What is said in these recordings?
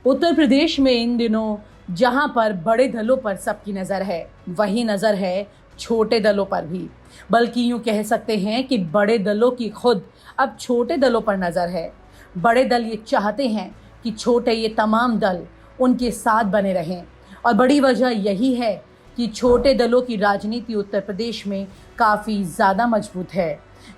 उत्तर प्रदेश में इन दिनों जहां पर बड़े दलों पर सबकी नजर है, वही नजर है छोटे दलों पर भी। बल्कि यूं कह सकते हैं कि बड़े दलों की खुद अब छोटे दलों पर नजर है। बड़े दल ये चाहते हैं कि छोटे ये तमाम दल उनके साथ बने रहें, और बड़ी वजह यही है कि छोटे दलों की राजनीति उत्तर प्रदेश में काफ़ी ज़्यादा मजबूत है।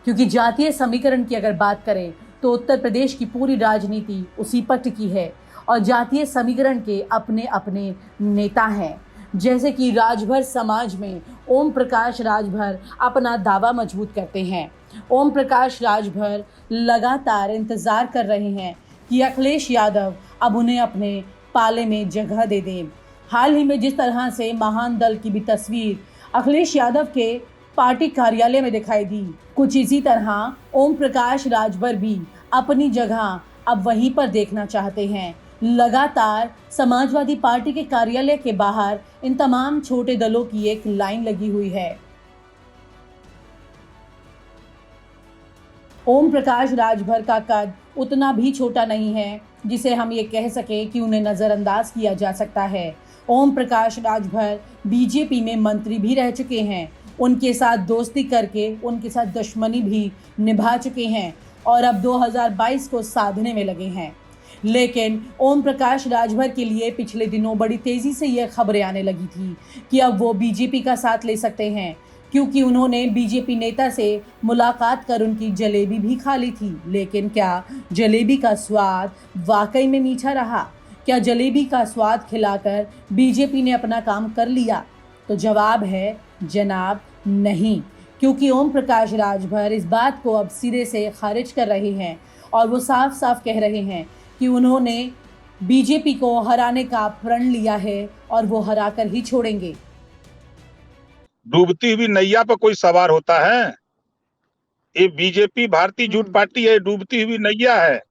क्योंकि जातीय समीकरण की अगर बात करें तो उत्तर प्रदेश की पूरी राजनीति उसी पर टिकी है, और जातीय समीकरण के अपने अपने नेता हैं। जैसे कि राजभर समाज में ओम प्रकाश राजभर अपना दावा मजबूत करते हैं। ओम प्रकाश राजभर लगातार इंतजार कर रहे हैं कि अखिलेश यादव अब उन्हें अपने पाले में जगह दे दें। हाल ही में जिस तरह से महान दल की भी तस्वीर अखिलेश यादव के पार्टी कार्यालय में दिखाई दी, कुछ इसी तरह ओम प्रकाश राजभर भी अपनी जगह अब वहीं पर देखना चाहते हैं। लगातार समाजवादी पार्टी के कार्यालय के बाहर इन तमाम छोटे दलों की एक लाइन लगी हुई है। ओम प्रकाश राजभर का कद उतना भी छोटा नहीं है जिसे हम ये कह सकें कि उन्हें नज़रअंदाज किया जा सकता है। ओम प्रकाश राजभर बीजेपी में मंत्री भी रह चुके हैं, उनके साथ दोस्ती करके उनके साथ दुश्मनी भी निभा चुके हैं, और अब 2022 को साधने में लगे हैं। लेकिन ओम प्रकाश राजभर के लिए पिछले दिनों बड़ी तेज़ी से यह खबरें आने लगी थी कि अब वो बीजेपी का साथ ले सकते हैं, क्योंकि उन्होंने बीजेपी नेता से मुलाकात कर उनकी जलेबी भी खा ली थी। लेकिन क्या जलेबी का स्वाद वाकई में मीठा रहा? क्या जलेबी का स्वाद खिलाकर बीजेपी ने अपना काम कर लिया? तो जवाब है जनाब नहीं, क्योंकि ओम प्रकाश राजभर इस बात को अब सिरे से खारिज कर रहे हैं, और वो साफ साफ कह रहे हैं कि उन्होंने बीजेपी को हराने का प्रण लिया है और वो हरा कर ही छोड़ेंगे। डूबती हुई नैया पर कोई सवार होता है? ये बीजेपी भारतीय झूठ पार्टी है, डूबती हुई नैया है।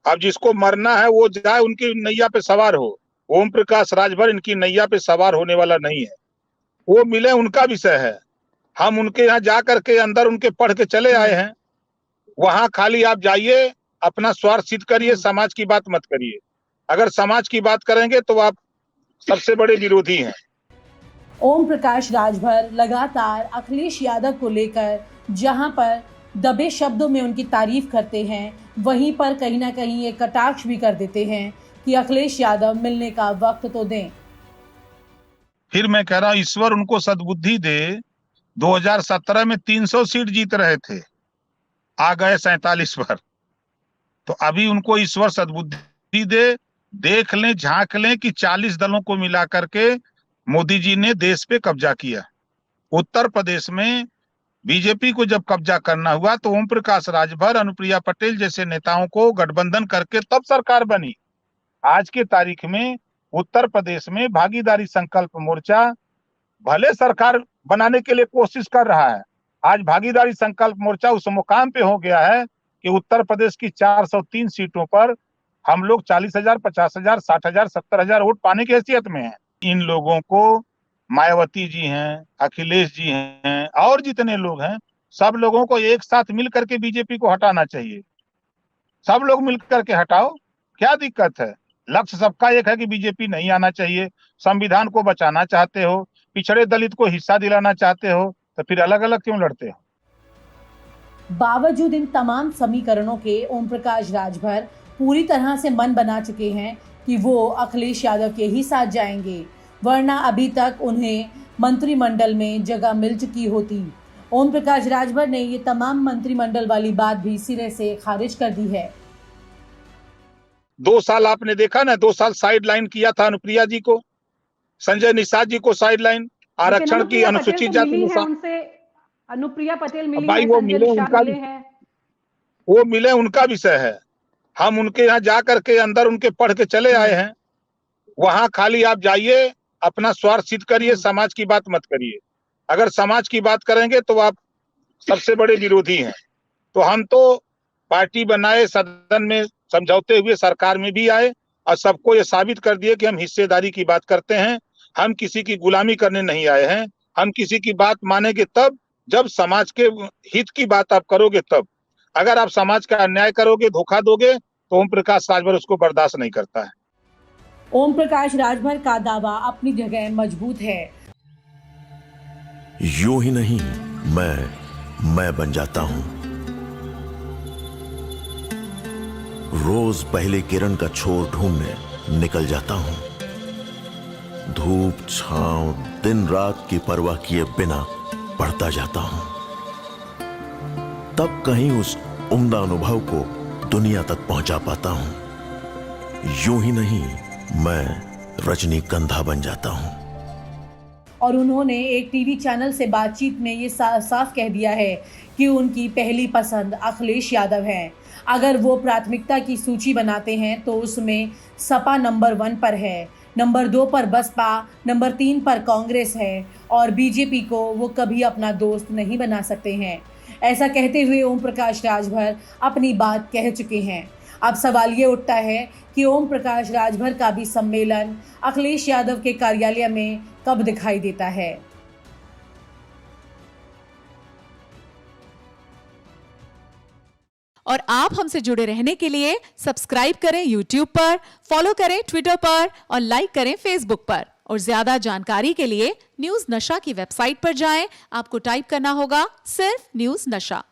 अब जिसको मरना है वो जाए, उनकी नैया पे सवार हो। ओम प्रकाश राजभर इनकी नैया पे सवार होने वाला नहीं है। वो मिले उनका विषय है, हम उनके यहाँ जा करके अंदर उनके पढ़ के चले आए हैं। वहां खाली आप जाइए, अपना स्वार्थ सिद्ध करिए, समाज की बात मत करिए। अगर समाज की बात करेंगे तो आप सबसे बड़े विरोधी हैं। ओम प्रकाश राजभर लगातार अखिलेश यादव को लेकर जहां पर दबे शब्दों में उनकी तारीफ करते हैं, वहीं पर कहीं ना कहीं एक कटाक्ष भी कर देते हैं कि अखिलेश यादव मिलने का वक्त तो दें। फिर मैं कह रहा हूं, ईश्वर उनको सद्बुद्धि दे। 2017 में 300 सीट जीत रहे थे, आ गए 47 पर। तो अभी उनको ईश्वर सद्बुद्धि दे। देख लें, झांक लें कि 40 दलों को मिला करके मोदी जी ने देश पे कब्जा किया। उत्तर प्रदेश में बीजेपी को जब कब्जा करना हुआ तो ओम प्रकाश राजभर, अनुप्रिया पटेल जैसे नेताओं को गठबंधन करके तब सरकार बनी। आज के तारीख में उत्तर प्रदेश में भागीदारी संकल्प मोर्चा भले सरकार बनाने के लिए कोशिश कर रहा है। आज भागीदारी संकल्प मोर्चा उस मुकाम पे हो गया है कि उत्तर प्रदेश की 403 सीटों पर हम लोग 40,000, 50,000, 60,000, 70,000 वोट पाने की हैसियत में है। इन लोगों को मायावती जी हैं, अखिलेश जी हैं, और जितने लोग हैं, सब लोगों को एक साथ मिल करके बीजेपी को हटाना चाहिए। सब लोग मिल करके हटाओ, क्या दिक्कत है? लक्ष्य सबका एक है कि बीजेपी नहीं आना चाहिए। संविधान को बचाना चाहते हो, पिछड़े दलित को हिस्सा दिलाना चाहते हो, तो फिर अलग अलग क्यों लड़ते हो? बावजूद इन तमाम समीकरणों के ओम प्रकाश राजभर पूरी तरह से मन बना चुके हैं कि वो अखिलेश यादव के ही साथ जाएंगे, वरना अभी तक उन्हें मंत्रिमंडल में जगह मिल चुकी होती। ओम प्रकाश राजभर ने ये तमाम मंत्रिमंडल वाली बात भी सिरे से खारिज कर दी है। 2 साल आपने देखा ना, 2 साल साइड लाइन किया था अनुप्रिया जी को, संजय निषाद जी को साइड लाइन, आरक्षण की अनुसूचित जाति उनसे अनुप्रिया पटेल मिली भाई है, वो संजय मिले निषाद उनका मिले हैं। वो मिले उनका विषय है, हम उनके यहाँ जा करके अंदर उनके पढ़ के चले आए हैं। वहां खाली आप जाइए, अपना स्वार्थ सिद्ध करिए, समाज की बात मत करिए। अगर समाज की बात करेंगे तो आप सबसे बड़े विरोधी हैं। तो हम तो पार्टी बनाए, सदन में समझौते हुए सरकार में भी आए, और सबको ये साबित कर दिए कि हम हिस्सेदारी की बात करते हैं। हम किसी की गुलामी करने नहीं आए हैं। हम किसी की बात मानेंगे तब जब समाज के हित की बात आप करोगे तब। अगर आप समाज का अन्याय करोगे, धोखा दोगे, तो ओम प्रकाश राजभर उसको बर्दाश्त नहीं करता है। ओम प्रकाश राजभर का दावा अपनी जगह मजबूत है। यूं ही नहीं, मैं बन जाता हूं। रोज पहले किरण का छोर ढूंढने निकल जाता हूं। धूप छांव दिन रात की परवाह किए बिना पढ़ता जाता हूं। तब कहीं उस उम्दा अनुभव को दुनिया तक पहुंचा पाता हूं। यूं ही नहीं, मैं रजनीगंधा बन जाता हूं। और उन्होंने एक टीवी चैनल से बातचीत में ये साफ कह दिया है कि उनकी पहली पसंद अखिलेश यादव हैं। अगर वो प्राथमिकता की सूची बनाते हैं तो उसमें सपा नंबर 1 पर है, नंबर 2 पर बसपा, नंबर 3 पर कांग्रेस है और बीजेपी को वो कभी अपना दोस्त नहीं बना सकते हैं। ऐसा कहते हुए ओम प्रकाश राजभर अपनी बात कह चुके हैं। अब सवाल ये उठता है कि ओम प्रकाश राजभर का भी सम्मेलन अखिलेश यादव के कार्यालय में कब दिखाई देता है। और आप हमसे जुड़े रहने के लिए सब्सक्राइब करें YouTube पर, फॉलो करें ट्विटर पर और लाइक करें Facebook पर। और ज्यादा जानकारी के लिए न्यूज़ नशा की वेबसाइट पर जाएं। आपको टाइप करना होगा सिर्फ न्यूज़ नशा।